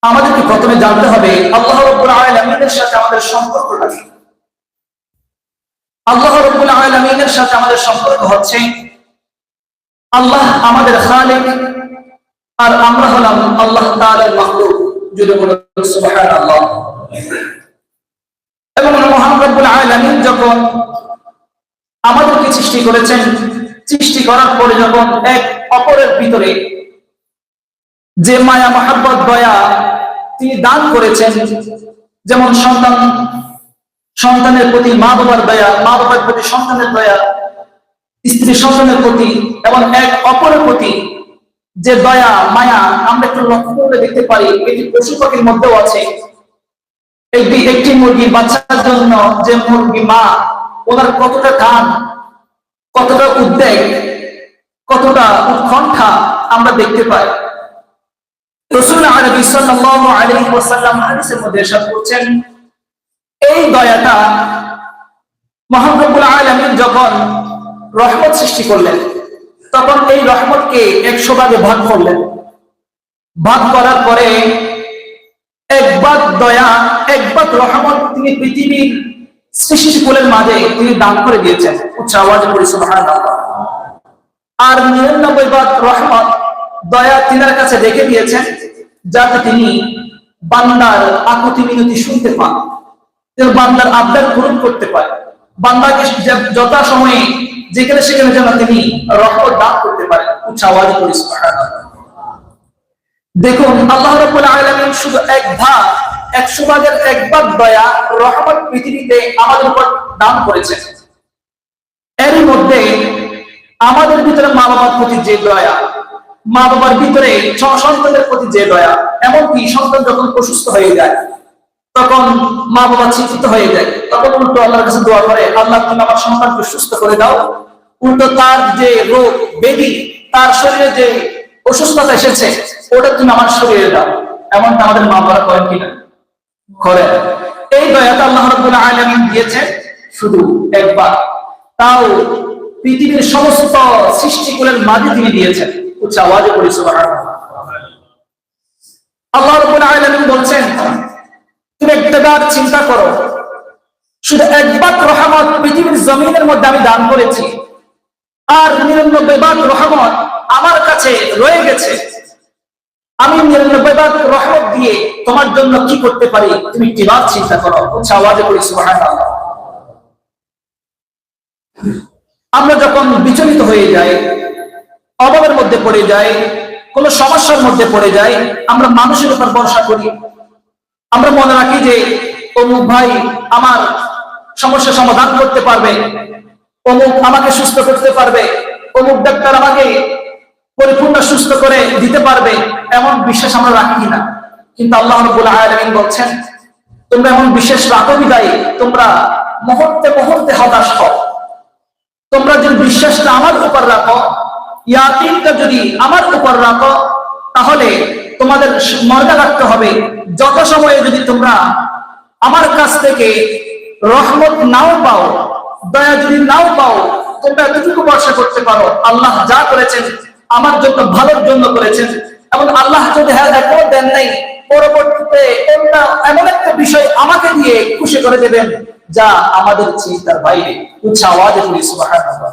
আমাদেরকে প্রথমে জানতে হবে আল্লাহ রাব্বুল আলামিনের সাথে আমাদের সম্পর্কটা কি। আল্লাহ রাব্বুল আলামিনের সাথে আমাদের সম্পর্ক হচ্ছে আল্লাহ আমাদের খালিক আর আমরা হলাম আল্লাহ তাআলার মাখলুক। যদি বলেন সুবহানাল্লাহ। এবং মহান রব্বুল আলামিন যখন আমাদেরকে সৃষ্টি করেছেন, সৃষ্টি করার পরে যখন এক অপরের ভিতরে যে মায়া মহব্বত দয়া তিনি দান করেছেন, যেমন সন্তানের প্রতি মা বাবার দয়া, মা বাবার প্রতি সন্তানের দয়া, স্ত্রী সন্তানের প্রতি এবং এক অপরের প্রতি যে দয়া মায়া আমরা একটু লক্ষ্য করে দেখতে পারি, এটি পশু পাখির মধ্যেও আছে। একটি মুরগির বাচ্চার জন্য যে মুরগি মা, ওনার কতটা টান, কতটা উদ্বেগ, কতটা উৎকণ্ঠা আমরা দেখতে পাই। রাসূল আরবি সাল্লাল্লাহু আলাইহি ওয়াসাল্লাম হাদিসের মধ্যে ইরশাদ করছেন, এই দয়াটা মহান রব্বুল আলামিন যখন রহমত সৃষ্টি করলেন, তখন এই রহমতকে 100 ভাগে ভাগ করলেন। ভাগ করার পরে এক ভাগ দয়া, এক ভাগ রহমত তিনি পৃথিবীর সৃষ্টিকুলের মাঝে তিনি দান করে দিয়েছেন। উচ্চ আওয়াজে পড়ি সুবহানাল্লাহ। আর 99 ভাগ রহমত দয়া তিনার কাছে রেখে দিয়েছেন, যাতে তিনি বান্দার আকুতি মিনতি শুনতে পান, বান্দার আবদার পূরণ করতে পারে, বান্দাকে যথা সময়ে যেখানে সেখানে যেন তিনি রহমত দান করতে পারেন। উচ্চ আওয়াজে পড়ি সুবহানাল্লাহ। দেখুন আল্লাহ রাব্বুল আলামিন শুধু এক ভাগ, 100 ভাগের এক ভাগ দয়া রহমত পৃথিবীতে আমাদের উপর দান করেছেন। এর মধ্যে আমাদের ভিতরে মা বাবার প্রতি যে দয়া, মা বাবার ভিতরে সন্তানের প্রতি যে দয়া, এমনকি সন্তান যখন অসুস্থ হয়ে যায় তখন মা বাবা চিন্তিত হয়ে যায়, তখন উল্টো আল্লাহর কাছে দোয়া করে, আল্লাহ তুমি আমার সন্তানকে সুস্থ করে দাও। উল্টো তার যে রোগ ব্যাধি, তার শরীরে যে অসুস্থতা এসেছে, ওটা তুমি আমার শরীরে দাও। এমনটা আমাদের মা বাবা করেন কিনা? করেন। এই দয়াটা আল্লাহ রাব্বুল আলামিন দিয়েছেন শুধু একবার, তাও পৃথিবীর সমস্ত সৃষ্টিকুলের মাঝে তিনি দিয়েছেন। উচ্চ আওয়াজে পড়ি সুবহানাল্লাহ। আল্লাহ রাব্বুল আলামিন বলছেন, তুমি একবার চিন্তা করো, শুধু একবার রহমত পৃথিবীর জমিনের মধ্যে আমি দান করেছি, আর 99 ভাগ রহমত আমার কাছে রয়ে গেছে। আমি 99 ভাগ রহমত দিয়ে তোমার জন্য কি করতে পারি, তুমি কিভাবে চিন্তা করো। উচ্চ আওয়াজে পড়ি সুবহানাল্লাহ। আমরা যখন বিচলিত হয়ে যাই, অভাবের মধ্যে পড়ে যাই, কোন সমস্যার মধ্যে পড়ে যাই, আমরা মানুষের উপর ভরসা করি। আমরা মনে রাখি যে অমুক ভাই আমার সমস্যা সমাধান করতে পারবে, অমুক আমাকে সুস্থ করতে পারবে, অমুক ডাক্তার আমাকে পরিপূর্ণ সুস্থ করে দিতে পারবে, এমন বিশ্বাস আমরা রাখি না। কিন্তু আল্লাহ রাব্বুল আলামিন বলছেন, তোমরা এমন বিশ্বাস রাখো বিদায় তোমরা মুহূর্তে মুহূর্তে হতাশ হও। তোমরা যদি বিশ্বাসটা আমার উপর রাখো, ইয়াকিনটা যদি আমার উপর রাখো, তাহলে তোমাদের মনে রাখতে হবে, যত সময়ে যদি তোমরা আমার কাছ থেকে রহমত নাও পাও, দয়া যদি নাও পাও, তোমরা এতটুকু ভরসা করতে পারো, আল্লাহ যা করেছেন আমার জন্য ভালোর জন্য করেছেন। এবং আল্লাহ যদি এখনো দেন নাই, পরবর্তীতে এমন একটা বিষয় আমাকে দিয়ে খুশি করে দেবেন যা আমাদের চিন্তার বাইরে। উচ্চ আওয়াজে পড়ি সুবহানাল্লাহ।